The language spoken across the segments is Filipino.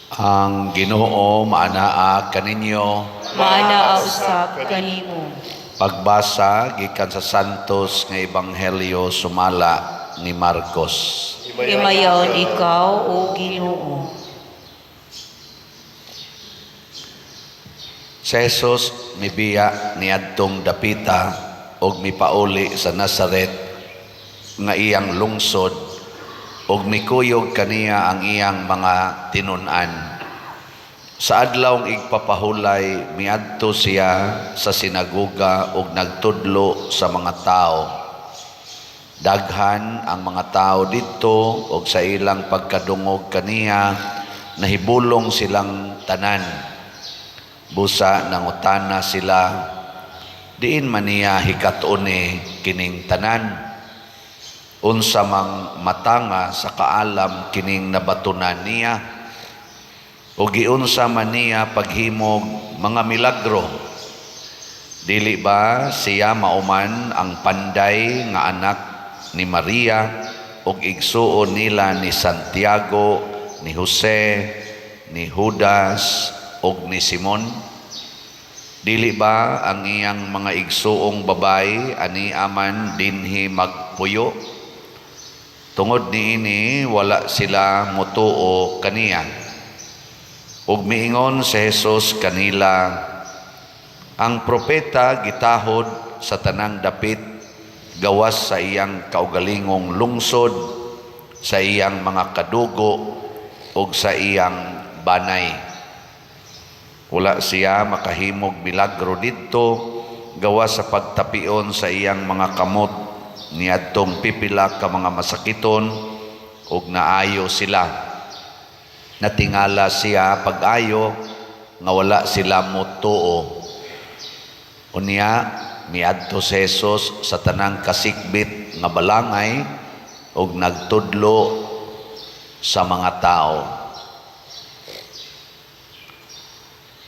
Ang Ginoo maanaa kaninyo. Maanaa usab kanimo. Pagbasa gikan sa Santos nga Ebanghelyo sumala ni Marcos. Himayaon ikaw o Ginoo. Si Jesus mibiya niadtong dapita og mipauli sa Nazaret nga iyang lungsod og mikuyog kaniya ang iyang mga tinun-an. Sa adlawng igpapahulay miadto siya sa sinagoga ug nagtudlo sa mga tao. Daghan ang mga tao didto ug sa ilang pagkadungog kaniya nahibulong silang tanan. Busa nangutana sila, diin man niya hikatone kining tanan. Unsa mang matanga sa kaalam kining nabatunan niya, o giunsa man niya paghimog mga milagro. Dili ba siya mauman ang panday nga anak ni Maria ug igsuon nila ni Santiago, ni Jose, ni Judas ug ni Simon? Dili ba ang iyang mga igsuong babay ani aman dinhi magpuyo? Tungod niini wala sila motuo kaniya. Ug miingon si Jesus kanila, ang propeta gitahod sa tanang dapit gawas sa iyang kaugalingong lungsod, sa iyang mga kadugo ug sa iyang banay. Wala siya makahimog milagro didto gawas sa pagtapion sa iyang mga kamot niadtong pipila ka mga masakiton ug naayo sila. Natingala siya pag-ayo nga wala sila motuo. Unya miadto si Jesus sa tanang kasikbit nga balangay ug nagtudlo sa mga tao.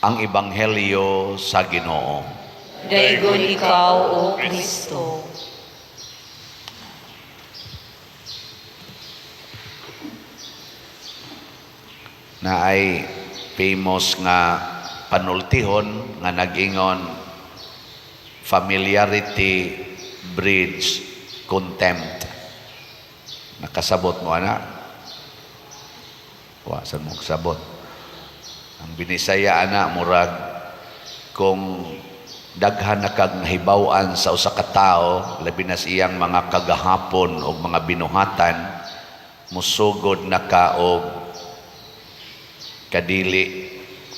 Ang Ebanghelyo sa Ginoo. Daygon ikaw o Kristo. Na ay famous nga panultihon nga nag-ingon, familiarity breeds contempt. Nakasabot mo ana? Wasan mo kasabot. Ang binisaya ana murag kung daghan na kag nahibaw-an sa usa ka tawo, labi na iyang mga kagahapon o mga binuhatan, musugod na ka og kadili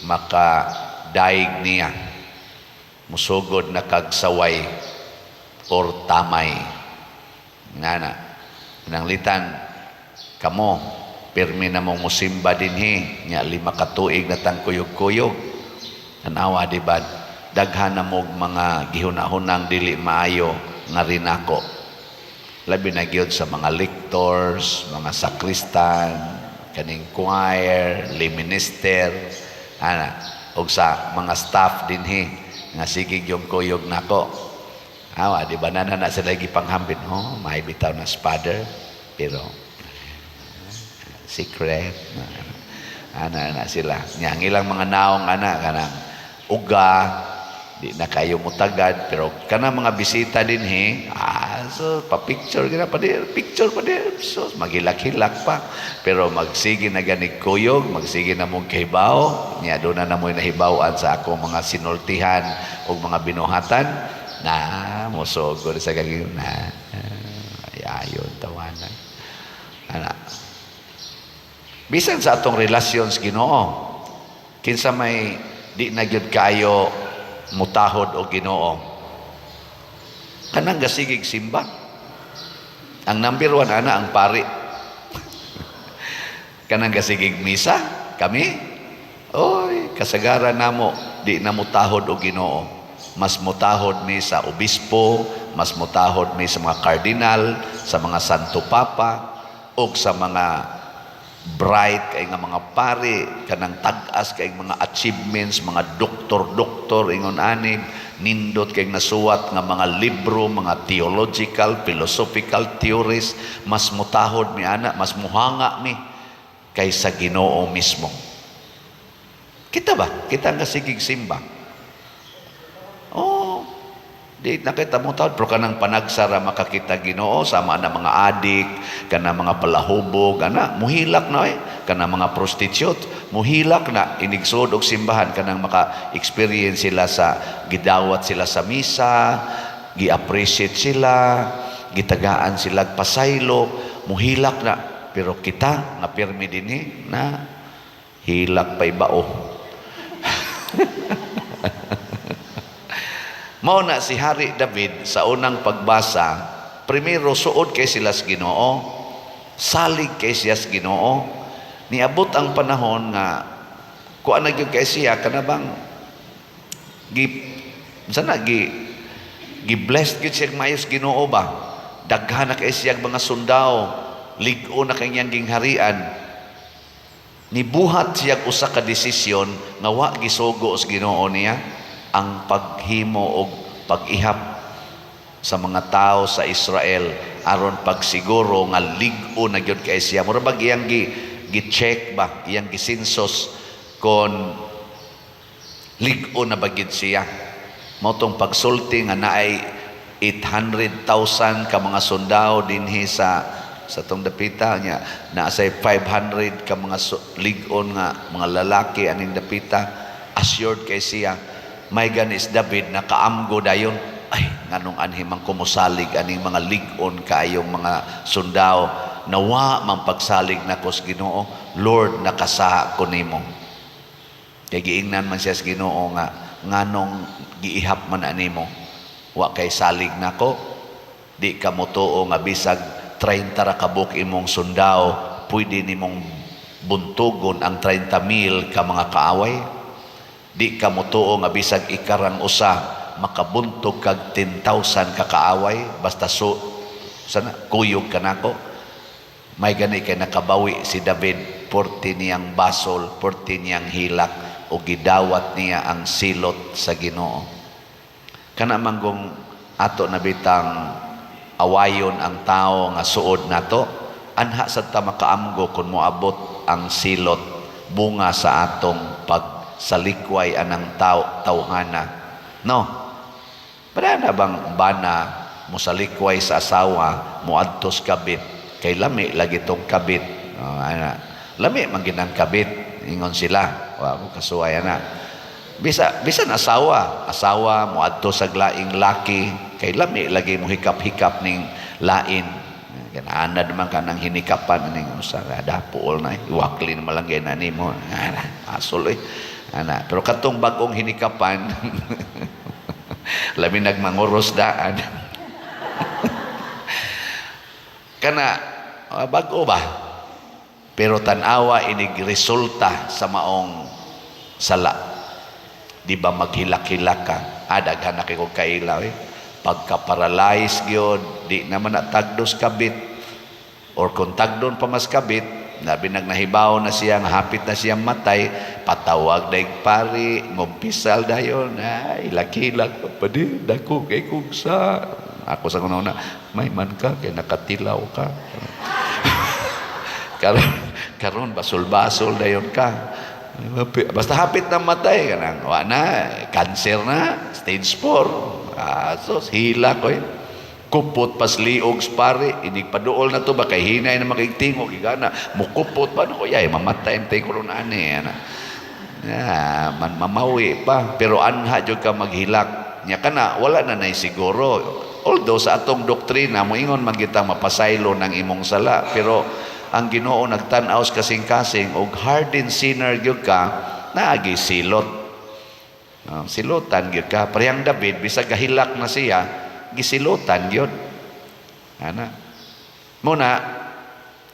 makadaig niya, musugod na kagsaway or tamay. Ngana, nanglitan kamo, pirmi na mong musimba dinhi, nya 5 ka tuig na tang kuyog-kuyog. Tanawa di ba, daghan na mong mga gihunahunang dili maayo nga rinako. Labi na gyud sa mga lectors, mga sakristan, kaning choir, lay minister, og sa mga staff dinhi nga sige yung kuyog nako. Awa di ba na sila gipanghambit, may bitaw na father, pero secret ana sila nya ilang mga naong kanang uga di na kayo mutagad, pero kana mga bisita dinhi so pa picture gina pa dir, picture pa dir, so magilak-hilak pa, pero magsige na ganig kuyog, magsige na mong kahibaw nya do na mo nahibaw-an sa ako mga sinultihan ug mga binuhatan na mosogod sa gagawin na ayon tawanan ana. Bisan sa atong relasyon sa Ginoo, kinsa may di na gyud kayo mutahod o Ginoo, kanang gasigig simba. Ang number 1 ana ang pari. Kanang gasigig misa kami, oy kasagaran namo di na mutahod o Ginoo. Mas mutahod mi sa obispo, mas mutahod mi sa mga kardinal, sa mga santo papa o sa mga bright kay nga mga pari, kanang tag-as kay mga achievements, mga doktor ingon ani, nindot kay nasuwat nga mga libro, mga theological, philosophical theories, mas mutahod mi ana, mas muhanga mi kaysa Ginoo mismo. Kita ba? Kita nga sigig simba. Oh, di nakita mo taon, pero kanang panagsara makakita Ginoo, sama na mga adik, kana mga palahubog, kana, muhilak na kana mga prostitute, muhilak na, inigsod og simbahan, kanang maka-experience sila sa, gidawat sila sa misa, gi-appreciate sila, gitagaan sila pasaylo, muhilak na, pero kita, nga pirmi dinhi, na, hilak pa ibao. Mao na si Hari David sa unang pagbasa, primero suod kay sila sa Ginoo, salig kay siya sa Ginoo, niabot ang panahon nga kuan na gyud kay siya kanabang gi-blessed gyud siya mayos Ginoo ba, daghan na kay siya mga sundao, lig-o na kanyang gingharian, nibuhat siya usa ka desisyon nga wa gisugo sa Ginoo niya ang paghimo og pag-ihap sa mga tao sa Israel aron pagsiguro nga lig-o na gyud kay siya. Mura bag iyang gi-check ba, iyang gisinsos kon lig-o na bagid siya. Mao tong pagsulti nga naay 800,000 ka mga sundao dinhi sa tong dapita niya, na say 500 ka mga lig-on nga mga lalaki aning dapita, assured kay siya. May ganis David na kaamgo dayon, ay nganong anhimang kumusalig aning mga lig-on kaayong mga sundao, nawa mang pagsalig nako sa Ginoo, Lord nakasaha ko nimo. Kay giingnan man siya sa Ginoo nga nganong giihap man animo, wa kay salig nako, di ka motuo nga bisag 30 ra kabuk imong sundao, pwede nimong buntugon ang 30,000 ka mga kaaway. Di ka motuo nga bisag ikarang usa makabuntog kag 10,000 ka kaaway basta sana kuyog ka nako. May gani kay nakabawi si David, 40 niyang basol, 40 niyang hilak, o gidawat niya ang silot sa Ginoo. Kana manggong ato na bitang awayon ang tao nga suod nato, anha sad ta makaamgo kun moabot ang silot bunga sa atong pagsalikway anang tawhana. No, para na bang bana mo salikway sa asawa mo adtos kabit, kay lami lagi tong kabit, lami man ginang kabit, ingon sila, wa mo kasuway na. Bisan asawa mo adto sa laing laki, kay lami lagi mo hikap-hikap ning lain. Kanaan naman ka ng hinikapan ning usa dapool na iwakli na malangay na nimo. Asol pero katong bagong hinikapan labi nagmanguros daan. Kana bago ba? Pero tanawa inig resulta sa maong sala. Di ba maghilak-hilak ka? Daghan na kayo kailaw pagka-paralyze gyud, di naman natagdos kabit, or kung tagdon pa mas kabit, nabi nagnahibaw na siyang hapit na siyang matay, patawag na pari, mumpisal dayon, ilak-hilak pa din, dako kay kugsa. Ako sa kuna may man ka, kay nakatilaw ka. karon basol-basol dayon ka. Basta hapit na matay ka nang, cancer na, stage 4. Sos hila ko kupot pas liog pare, inigpaduol na to ba kay hinay na makigtingog igana mukupot pa no kuya mamatay tay corona ani man mamawi pa, pero anha jud ka maghilak nya kana wala na nay siguro. Although sa atong doktrina moingon man kita mapasaylo ng imong sala, pero ang Ginoo nagtan-aw kasing-kasing og hardened sinner gyud ka naagi silot. Silutan gyud ka. Parehang David bisag kahilak na siya, gisilutan gyud. Muna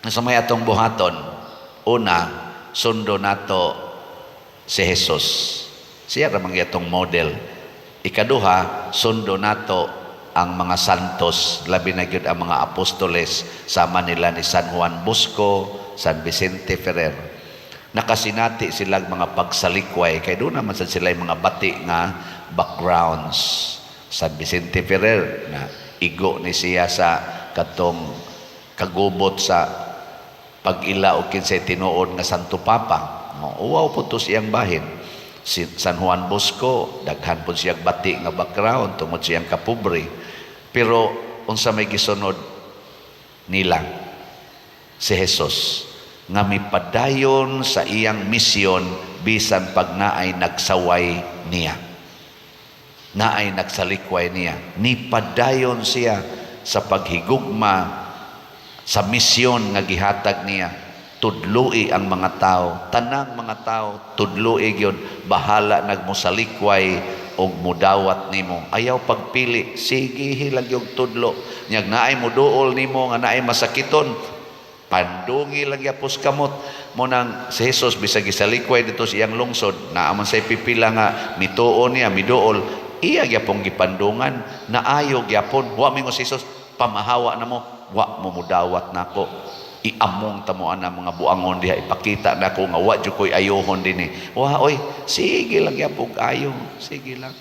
sa may atong buhaton, una sundo nato si Jesus. Siya ra man atong model. Ikaduha, sundo nato ang mga santos, labi na gyud ang mga apostoles, sama nila ni San Juan Bosco, San Vicente Ferrer. Nakasinati silang mga pagsalikway, kay doon naman sila mga bati nga backgrounds. San Vicente Ferrer na igo ni siya sa katong kagubot sa pag-ila o kinsay tinuod nga Santo Papa. Uwaw po to siyang bahin. San Juan Bosco, daghan po siyang bati nga background, tungod siyang kapobre. Pero, unsa may gisunod nila, si Jesus, nga mipadayon sa iyang misyon, bisan pag naay nagsaway niya. Naay nagsalikway niya. Nipadayon siya sa paghigugma sa misyon nga gihatag niya. Tudloi ang mga tao, tanang mga tao, tudloi gyud, bahala nagmosalikway og mudawat nimo. Ayaw pagpili, sige hilag yung tudlo. Nyag naay muduol nimo nga naay masakiton, pandungi lang yapos kamot mo nang si Jesus bisag gisalikway dito sa iyang lungsod, naaman say pipila nga mituon niya, miduol, iya gyapon gipandungan, naayo gyapon, wa mingo si Jesus, pamahawa na mo, wa mo mudawat nako. Iamong tamuan ang mga buangon diha, ipakita na ko nga wa jud koy ayohon dinhi. Wa oy, sige lang yapog ayo, sige lang.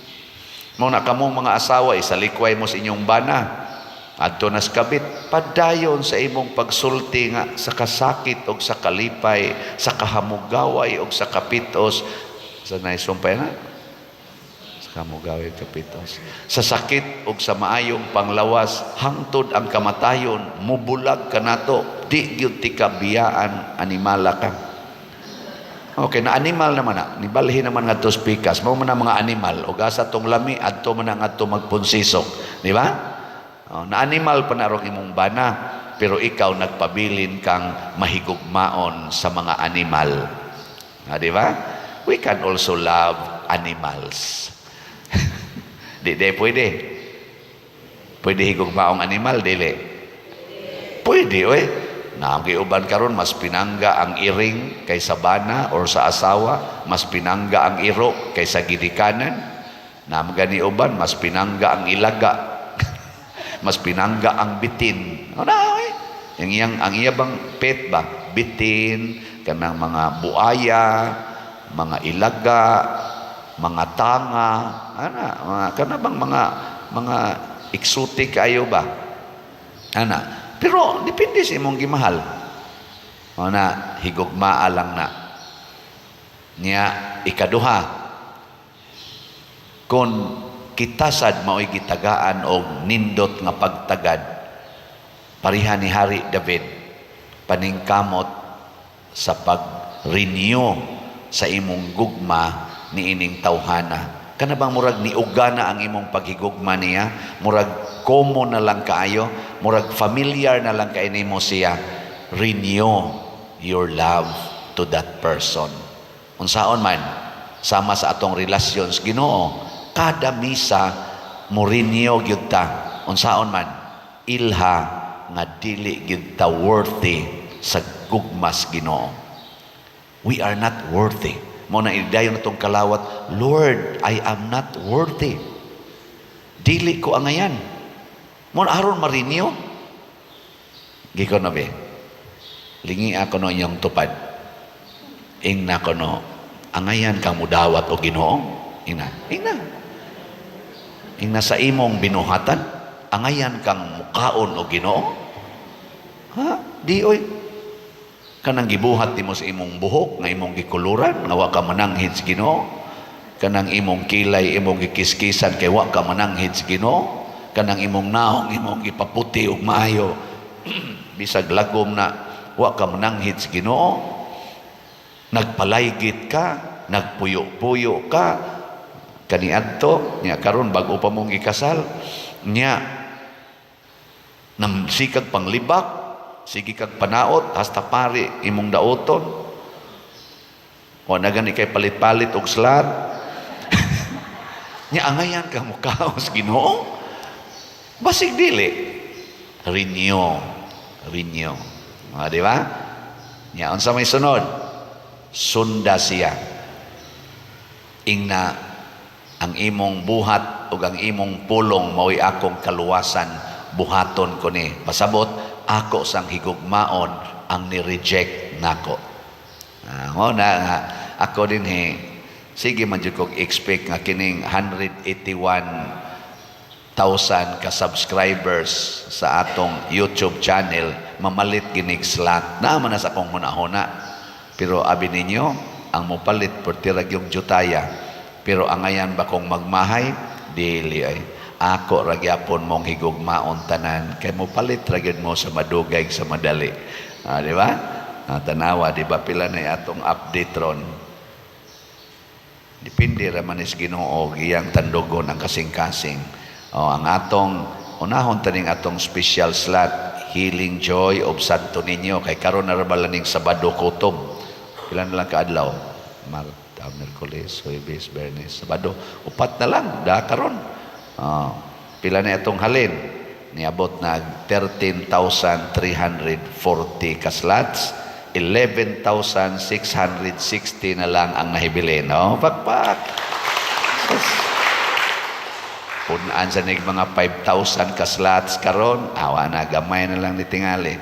Mao na kamong mga asawa, isalikway mo sa inyong bana. Adto nas kabit, padayon sa imong pagsulti nga sa kasakit o sa kalipay, sa kahamugaway o sa kapitos. Sa naisumpay na? Sa kahamugaway o kapitos. Sa sakit o sa maayong panglawas, hangtod ang kamatayon, mubulag ka nato, di gyud ti kabiyaan, animala ka. Okay, na animal naman na. Nibalhin naman nga to spikas. Mao man ang mga animal. O gasa tong lami, adto man ang adto magpunsisok. Di ba? Na animal pa narong imong bana, pero ikaw nagpabilin kang mahigugmaon sa mga animal. Di ba? We can also love animals. Di pwede. Pwede higugmaong animal, dili. Pwede, oy. Nagiuban karon mas pinangga ang iring kaysa bana or sa asawa, mas pinangga ang iro kaysa gidikanan. Namgani uban mas pinangga ang ilaga, mas pinangga ang bitin. Ang iya bang pet ba? Bitin, kanang mga buaya, mga ilaga, mga tanga, kanang mga exotic ayo ba? Pero depende sa imong gimahal. Higugmaa lang na. Nya ikaduha, kung kita sad mao'y gitagaan og nindot nga pagtagad, pariha ni Hari David, paningkamot sa pag-renew sa imong gugma ni ining tawhana. Kana bang murag niuga na ang imong paghigugma niya, murag common na lang kaayo, murag familiar na lang kay nimo siya. Renew your love to that person. Unsaon man, sama sa atong relasyon sa Ginoo, kada misa mo renew gyud ta. Unsaon man, ilha nga dili gyud ta worthy sa gugmas Ginoo. We are not worthy. Mo na idayon natong kalawat, Lord, I am not worthy. Dili ko angayan. Mo na aron ma-renew. Gikon na be. Lingi ako no inyong tupad. Ing na ko no, angayan kang mudawat o Ginoo. Ing na sa imong binuhatan, angayan kang mukaon o Ginoo. Di oy. Kanang gibuhat nimo sa imong buhok nga imong gikuluran nga wa ka mananghid sa Ginoo, kanang imong kilay imong gikiskisan kay wa ka mananghid sa Ginoo, kanang imong naong imong gipaputi og maayo bisag lagom na wa ka mananghid sa Ginoo, nagpalaygit ka, nagpuyo-puyo ka kaniadto nya karon bag-o pa mong ikasal nya namsikag panglibak. Sige kag panaot, hasta pari, imong daoton. O na gani kay palit-palit og slat. Nya angayan ka mo kaos Ginoo. Basig dili. Renew. Di ba? Nya unsa may sunod? Sunda siya. Ingna ang imong buhat ug ang imong pulong mao'y akong kaluwasan, buhaton ko ni. Pasabot ako sang higugmaon ang ni-reject nako. Ako din sige man jud kog expect nga kining 181,000 ka subscribers sa atong YouTube channel mamalit ginig slot. Naaman na sa akong hunahuna. Pero abi ninyo, ang mopalit portirag yung jutaya. Pero angayan ba kung magmahay? Dili ay. Ako ragyapon mong higugmaon tanan kay mopalit ragyod mo sa madugay sa madali. Di ba? Tanawa, di ba pila na atong update ron? Dipindi raman is Ginoo iyang tandugon ang kasing-kasing. Ang atong unahon taning atong special slot, Healing Joy of Santo Niño, kay karon na rabalaning Sabado kutob. Pila na lang kaadlaw? Marta, Miyerkules, Huwebes, Biyernes, Sabado. Upat na lang da karon. Pila na itong halin? Niabot na 13,340 ka slots. 11,660 na lang ang nahibili. No? Pakpak! Punaan sa mga 5,000 ka slots karon, awa na, gamay na lang ni tingali.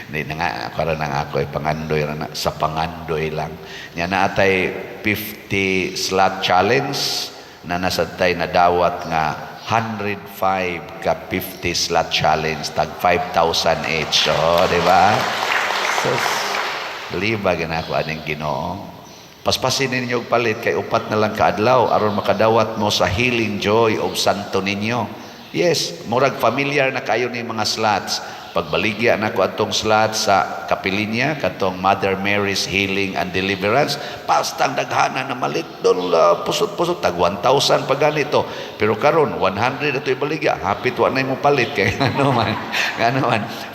Hindi na nga, para na nga ako, pangandoy na, sa pangandoy lang. Yan na atay 50 slot challenge na nasatay na dawat nga 105 ka 50 slot challenge, tag 5,000 each. So, di ba? So, liba ginako aning Ginoo. Paspasin ninyo palit kay upat na lang kaadlaw aron makadawat mo sa Healing Joy of Santo Niño. Yes, murag familiar na kayo ni mga slots. Pagbaligya na ko atong slots sa Kapilinya, katong Mother Mary's Healing and Deliverance, pastang daghana na malit doon, pusot-pusot, tag 1,000 pa ganito. Pero karon 100 ato ibaligya, hapit wa na mo palit kay ano man,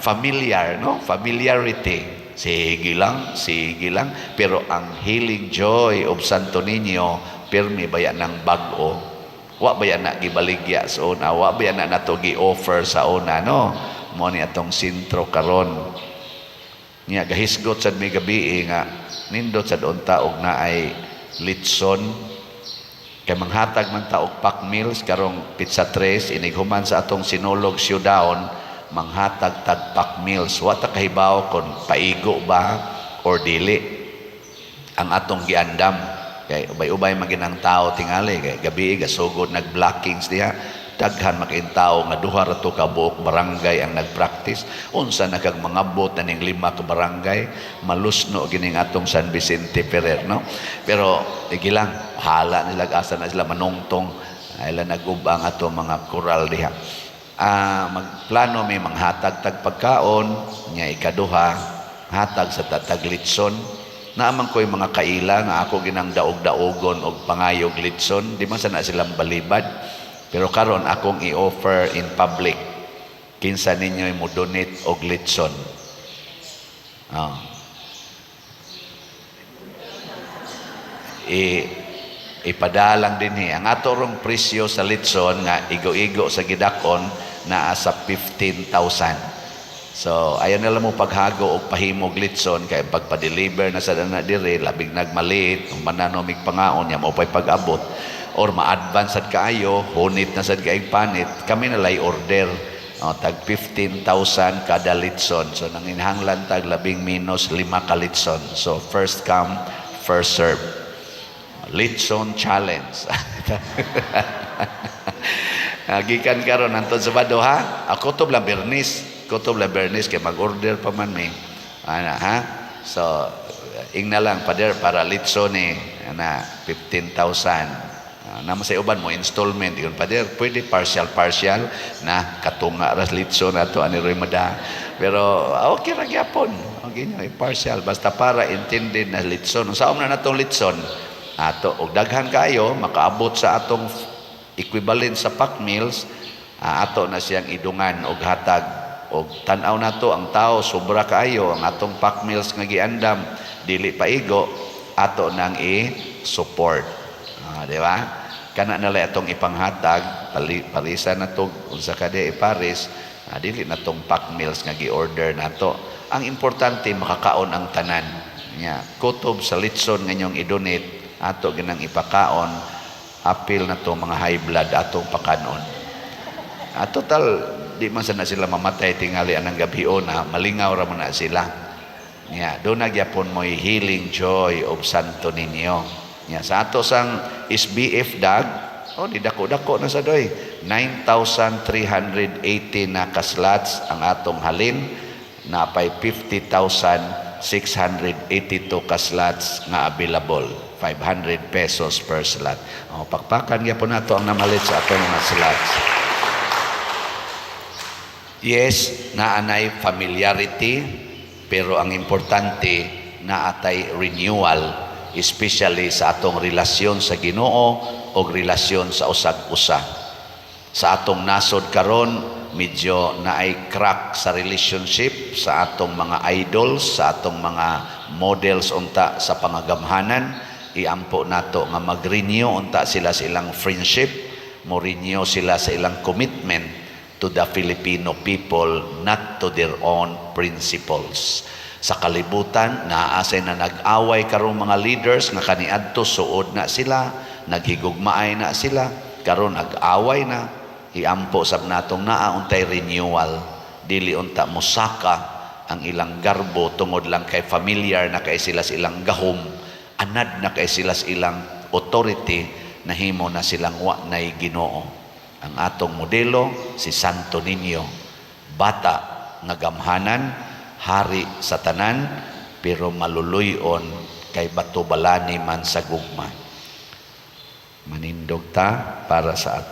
familiar, no? Familiarity. Sige lang. Pero ang Healing Joy of Santo Niño, pirmi bayan ng bag-o. Wa bayan na gibaligya sa una. Wa bayan na nato gi-offer sa una, no? Mo ni atong sintro karon. Nya gahisgot sad may gabi nga nindot sa doon taog na ay litson. Kay manghatag man taog pack meals karong pizza tres inighuman sa atong sinulog siyudahon. Manghatag tagpak meals, wata kahibaw kung paigo ba or dili ang atong giandam. Kay ubay-ubay maginang tao tingali kay gabi gasugod nag-blockings diha, daghan makintaw nga duha ra to ka buok barangay ang nagpractice. Unsa na kag mangabot na ning 5 ka barangay, malusno gining atong San Vicente Ferrer, no? Pero igilang hala nila asa na sila manungtong ila nagubang atong mga koral diha. Magplano may manghatag tag pagkaon nya ikaduha hatag sa tatag litson naaman ko'y mga kaila nga ako ginang daog-daogon og pangayog litson, di man sana silang balibad, pero karon akong i-offer in public kinsa ninyo mo donate og litson. Ipadalang din ang ato rong presyo sa litson nga igo-igo sa gidakon na sa 15,000. So ayon nila mo paghago og pahimog litson kay pagpa-deliver na sa dana dire labing nagmalit kung mananomig pangaon nya mo pay pag-abot or ma-advance sad kaayo hunit na sad kay panit kami na lay order tag 15,000 kada litson. So nanginhanglan tag labing minus 5 ka litson. So first come first serve. Litson challenge. Gikan karon antod Sabado ha. Ako to lang Bernis kay mag-order pa man may. Ha? So ingna lang pader para litson ni ana 15,000. Naman sa uban mo installment yun pader pwede partial na katunga ras litson ato ani Roy Mada. Pero okay ra gyapon. Okay nyo partial basta para intended na litson. Sa na natong litson ato og daghan kayo makaabot sa atong equivalent sa pack meals, ato na siyang idungan og hatag og tan-aw nato ang tao sobra kaayo ang atong pack meals nga giandam dili paigo ato nang i-support. Di ba? Kana nalay atong ipanghatag parisan nato unsa kada iparis, dili natong pack meals nga gi-order nato. Ang importante makakaon ang tanan. Kutob sa litson nga inyong i-donate ato ginang ipakaon. Apil na to mga high blood atong pakanon. Total di man sana sila mamatay tingali anang gabion na malingaw ra man na sila. Doon nagyapon mo Healing Joy of Santo Niño. Sa ato sang SBF dag, di dako-dako na sa doy. 9,380 na ka slots ang atong halin. napay 50,682 ka slots nga available. 500 pesos per slot. O, pakpakan po nato ang namalit sa atong mga slots. Yes, naanay familiarity, pero ang importante naatay renewal, especially sa atong relasyon sa Ginoo o relasyon sa usag-usa. Sa atong nasod karon, medyo naay crack sa relationship sa atong mga idols, sa atong mga models unta sa pangagamhanan. Iampo nato nga mag-renew unta sila sa ilang friendship, mo renew sila sa ilang commitment to the Filipino people, not to their own principles. Sa kalibutan, naasay na nag-away karong mga leaders nga kaniadto suod na sila, naghigugmaay na sila, karon nag-away na. Iampo sab natong naa untay renewal, dili unta musaka ang ilang garbo tungod lang kay familiar na kay sila sa ilang gahom, anad na kay sila sa ilang authority, nahimo na silang wa nay Ginoo. Ang atong modelo si Santo Niño, bata nga gamhanan, hari sa tanan, pero maluluyon kay batubalani man sa gugma. Manindog ta para sa ato